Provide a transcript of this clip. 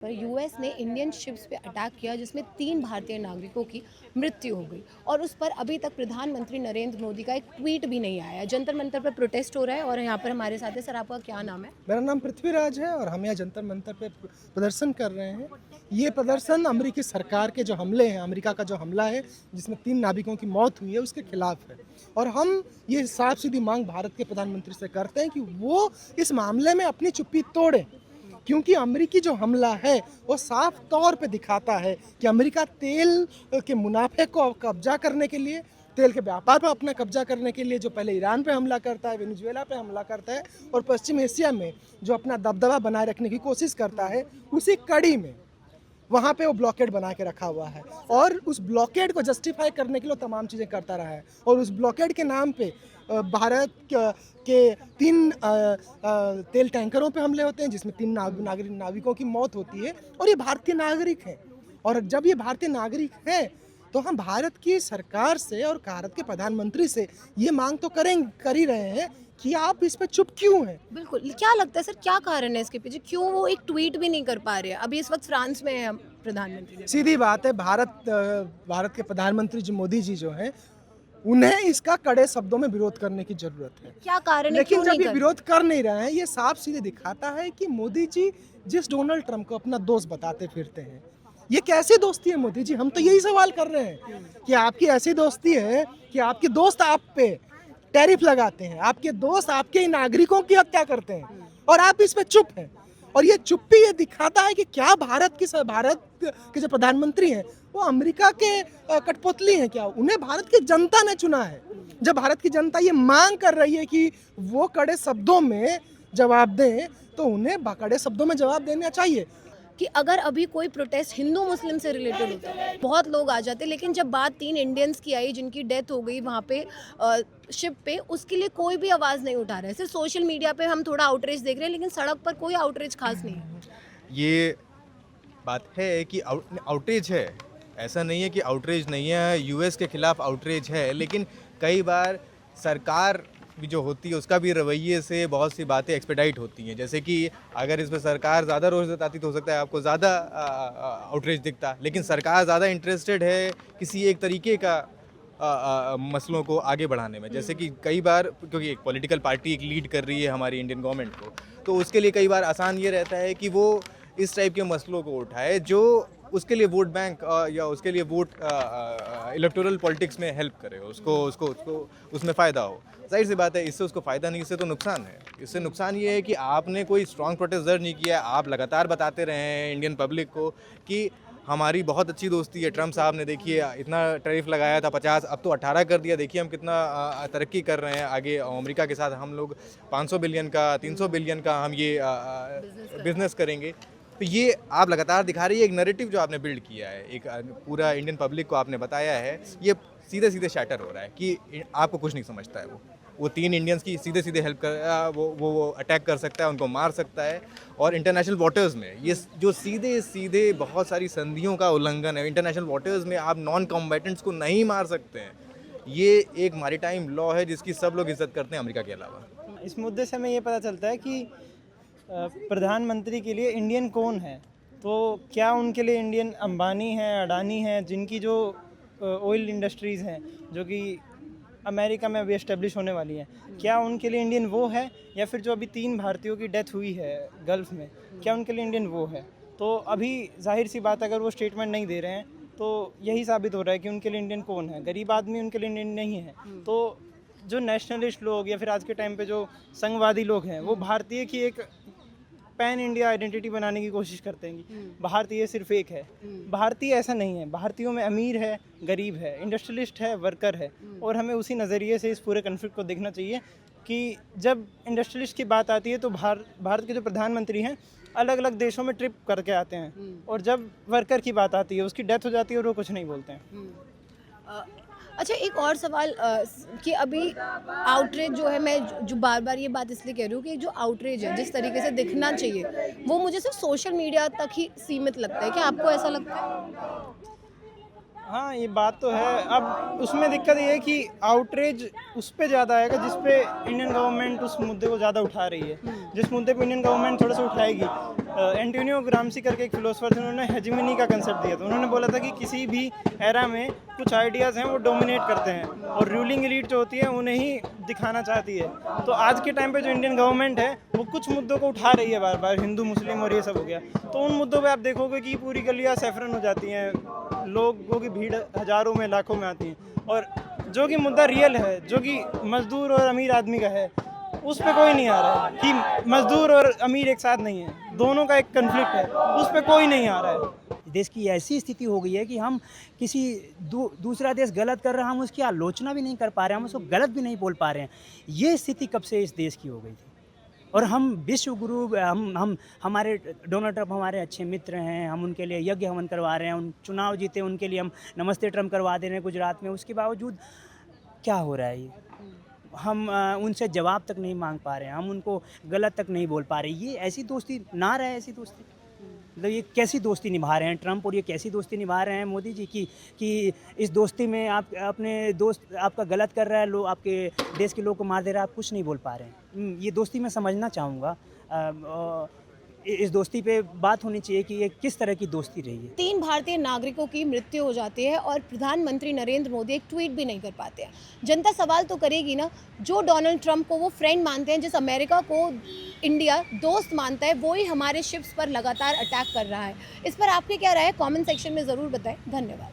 पर यूएस ने Indian ships पे अटैक किया जिसमें 3 भारतीय नागरिकों की मृत्यु हो गई और उस पर अभी तक प्रधानमंत्री नरेंद्र मोदी का एक ट्वीट भी नहीं आया है। जंतर मंतर पर प्रोटेस्ट हो रहा है और यहाँ पर हमारे साथ है। सर, आपका क्या नाम है? मेरा नाम पृथ्वीराज है और हम यहाँ जंतर मंतर पे प्रदर्शन कर रहे हैं। ये प्रदर्शन अमेरिकी सरकार के जो हमले हैं, अमेरिका का जो हमला है जिसमें 3 नाविकों की मौत हुई है, उसके खिलाफ है। और हम ये साफ सीधी मांग भारत के प्रधानमंत्री से करते हैं कि वो इस मामले में अपनी चुप्पी तोड़ें, क्योंकि अमेरिकी जो हमला है वो साफ तौर पे दिखाता है कि अमेरिका तेल के मुनाफे को कब्जा करने के लिए, तेल के व्यापार पर अपना कब्जा करने के लिए जो पहले ईरान पे हमला करता है, वेनेजुएला पे हमला करता है और पश्चिम एशिया में जो अपना दबदबा बनाए रखने की कोशिश करता है, उसी कड़ी में वहाँ पे वो ब्लॉकेड बना के रखा हुआ है और उस ब्लॉकेड को जस्टिफाई करने के लिए तमाम चीज़ें करता रहा है। और उस ब्लॉकेड के नाम पे भारत के 3 तेल टैंकरों पे हमले होते हैं जिसमें 3 नाविकों की मौत होती है और ये भारतीय नागरिक हैं। और जब ये भारतीय नागरिक हैं तो हम भारत की सरकार से और भारत के प्रधानमंत्री से ये मांग तो कर ही रहे हैं कि आप इस पे चुप क्यों हैं। बिल्कुल, क्या लगता है सर, क्या कारण है इसके पीछे? क्यों वो एक ट्वीट भी नहीं कर पा रहे हैं? अभी इस वक्त फ्रांस में है प्रधानमंत्री। सीधी बात है, भारत के प्रधानमंत्री जी मोदी जी जो हैं, उन्हें इसका कड़े शब्दों में विरोध करने की जरूरत है। क्या कारण है? लेकिन क्यों जब नहीं ये कर विरोध कर नहीं रहे हैं, ये साफ सीधे दिखाता है कि मोदी जी जिस डोनाल्ड ट्रंप को अपना दोस्त बताते फिरते हैं, ये कैसी दोस्ती है मोदी जी? हम तो यही सवाल कर रहे हैं कि आपकी ऐसी दोस्ती है कि आपके दोस्त आप पे टैरिफ लगाते हैं, आपके दोस्त आपके ही नागरिकों की हत्या करते हैं और आप इस पे चुप हैं। और ये चुप्पी ये दिखाता है कि क्या भारत के जो प्रधानमंत्री हैं वो अमेरिका के कठपुतली हैं क्या? उन्हें भारत की जनता ने चुना है। जब भारत की जनता ये मांग कर रही है कि वो कड़े शब्दों में जवाब दें, तो उन्हें कड़े शब्दों में जवाब देना चाहिए। कि अगर अभी कोई प्रोटेस्ट हिंदू मुस्लिम से रिलेटेड होता है, बहुत लोग आ जाते, लेकिन जब बात 3 इंडियंस की आई जिनकी डेथ हो गई वहाँ पे शिप पे, उसके लिए कोई भी आवाज़ नहीं उठा रहा है। सिर्फ सोशल मीडिया पे हम थोड़ा आउटरीच देख रहे हैं, लेकिन सड़क पर कोई आउटरीच खास नहीं है। ये बात है कि आउटरीच है, ऐसा नहीं है कि आउटरीच नहीं है। यूएस के खिलाफ आउटरीच है, लेकिन कई बार सरकार भी जो होती है उसका भी रवैये से बहुत सी बातें एक्सपेडाइट होती हैं। जैसे कि अगर इस पर सरकार ज़्यादा रोष जताती तो हो सकता है आपको ज़्यादा आउटरीच दिखता, लेकिन सरकार ज़्यादा इंटरेस्टेड है किसी एक तरीके का मसलों को आगे बढ़ाने में। जैसे कि कई बार, क्योंकि एक पॉलिटिकल पार्टी एक लीड कर रही है हमारी इंडियन गवर्नमेंट को, तो उसके लिए कई बार आसान ये रहता है कि वो इस टाइप के मसलों को उठाए जो उसके लिए वोट बैंक या उसके लिए वोट इलेक्टोरल पॉलिटिक्स में हेल्प करे, उसको उसमें फ़ायदा हो। जाहिर सी बात है, इससे उसको फ़ायदा नहीं, इससे तो नुकसान है। इससे नुकसान ये है कि आपने कोई स्ट्रॉन्ग प्रोटेस्ट दर्ज नहीं किया है। आप लगातार बताते रहे हैं इंडियन पब्लिक को कि हमारी बहुत अच्छी दोस्ती है। ट्रम्प साहब ने देखिए इतना टैरिफ लगाया था 50, अब तो 18 कर दिया। देखिए हम कितना तरक्की कर रहे हैं आगे अमेरिका के साथ। हम लोग 500 बिलियन का 300 बिलियन का हम ये बिज़नेस करेंगे। तो ये आप लगातार दिखा रही है एक नैरेटिव जो आपने बिल्ड किया है, एक पूरा इंडियन पब्लिक को आपने बताया है, ये सीधे सीधे शैटर हो रहा है कि आपको कुछ नहीं समझता है। वो 3 इंडियंस की सीधे सीधे हेल्प कर वो अटैक कर सकता है, उनको मार सकता है। और इंटरनेशनल वाटर्स में ये जो सीधे सीधे बहुत सारी संधियों का उल्लंघन है। इंटरनेशनल वाटर्स में आप नॉन कॉम्बैटेंट्स को नहीं मार सकते हैं। ये एक मैरीटाइम लॉ है जिसकी सब लोग इज्जत करते हैं अमेरिका के अलावा। इस मुद्दे से हमें ये पता चलता है कि प्रधानमंत्री के लिए इंडियन कौन है। तो क्या उनके लिए इंडियन अंबानी हैं, अडानी हैं, जिनकी जो ऑयल इंडस्ट्रीज़ हैं जो कि अमेरिका में अभी एस्टेब्लिश होने वाली हैं, क्या उनके लिए इंडियन वो है? या फिर जो अभी 3 भारतीयों की डेथ हुई है गल्फ़ में, क्या उनके लिए इंडियन वो है? तो अभी जाहिर सी बात, अगर वो स्टेटमेंट नहीं दे रहे हैं तो यही साबित हो रहा है कि उनके लिए इंडियन कौन है। गरीब आदमी उनके लिए इंडियन नहीं है। तो जो नेशनलिस्ट लोग या फिर आज के टाइम पे जो संघवादी लोग हैं, वो भारतीय की एक पैन इंडिया आइडेंटिटी बनाने की कोशिश करते हैं कि भारतीय सिर्फ एक है। भारतीय ऐसा नहीं है। भारतीयों में अमीर है, गरीब है, इंडस्ट्रियलिस्ट है, वर्कर है। और हमें उसी नज़रिए से इस पूरे कन्फ्लिक्ट को देखना चाहिए कि जब इंडस्ट्रियलिस्ट की बात आती है तो भारत के जो प्रधानमंत्री हैं अलग अलग देशों में ट्रिप करके आते हैं, और जब वर्कर की बात आती है, उसकी डेथ हो जाती है और वो कुछ नहीं बोलते हैं। अच्छा, एक और सवाल कि अभी आउटरीच जो है, मैं जो बार बार ये बात इसलिए कह रही हूँ कि जो आउटरीच है जिस तरीके से दिखना चाहिए वो मुझे सिर्फ सोशल मीडिया तक ही सीमित लगता है। क्या आपको ऐसा लगता है? हाँ, ये बात तो है। अब उसमें दिक्कत ये है कि आउटरीच उस पे ज़्यादा आएगा जिस पे इंडियन गवर्नमेंट उस मुद्दे को ज़्यादा उठा रही है। जिस मुद्दे पे इंडियन गवर्नमेंट थोड़ा सा उठाएगी, एंटोनियो ग्राम्सी करके एक फिलोसफर थे, उन्होंने हेजिमनी का कंसेप्ट दिया था। उन्होंने बोला था कि किसी भी एरा में कुछ आइडियाज़ हैं वो डोमिनेट करते हैं और रूलिंग एलीट जो होती है उन्हें ही दिखाना चाहती है। तो आज के टाइम पे जो इंडियन गवर्नमेंट है वो कुछ मुद्दों को उठा रही है बार बार, हिंदू मुस्लिम और ये सब हो गया, तो उन मुद्दों पे आप देखोगे कि पूरी गलियाँ सैफरन हो जाती हैं, लोगों की भीड़ हज़ारों में लाखों में आती है। और जो कि मुद्दा रियल है, जो कि मज़दूर और अमीर आदमी का है, उस पे कोई नहीं आ रहा है कि मज़दूर और अमीर एक साथ नहीं है, दोनों का एक कन्फ्लिक्ट है, उस पे कोई नहीं आ रहा है। देश की ऐसी स्थिति हो गई है कि हम किसी दूसरा देश गलत कर रहा है, हम उसकी आलोचना भी नहीं कर पा रहे हैं, हम उसको गलत भी नहीं बोल पा रहे हैं। ये स्थिति कब से इस देश की हो गई थी? और हम विश्व गुरु, हम हमारे डोनाल्ड ट्रंप हमारे अच्छे मित्र हैं, हम उनके लिए यज्ञ हवन करवा रहे हैं, उन चुनाव जीते उनके लिए हम नमस्ते ट्रंप करवा दे रहे हैं गुजरात में, उसके बावजूद क्या हो रहा है? ये हम उनसे जवाब तक नहीं मांग पा रहे हैं, हम उनको गलत तक नहीं बोल पा रहे। ये ऐसी दोस्ती ना रहे, ऐसी दोस्ती मतलब ये कैसी दोस्ती निभा रहे हैं ट्रंप, और ये कैसी दोस्ती निभा रहे हैं मोदी जी कि इस दोस्ती में आप अपने दोस्त आपका गलत कर रहा है, लोग आपके देश के लोग को मार दे रहा है, आप कुछ नहीं बोल पा रहे हैं। ये दोस्ती मैं समझना चाहूँगा, इस दोस्ती पे बात होनी चाहिए कि ये किस तरह की दोस्ती रही है। 3 भारतीय नागरिकों की मृत्यु हो जाती है और प्रधानमंत्री नरेंद्र मोदी एक ट्वीट भी नहीं कर पाते हैं। जनता सवाल तो करेगी ना, जो डोनाल्ड ट्रंप को वो फ्रेंड मानते हैं, जिस अमेरिका को इंडिया दोस्त मानता है, वो ही हमारे शिप्स पर लगातार अटैक कर रहा है। इस पर आपकी क्या राय है? कमेंट सेक्शन में ज़रूर बताएं। धन्यवाद।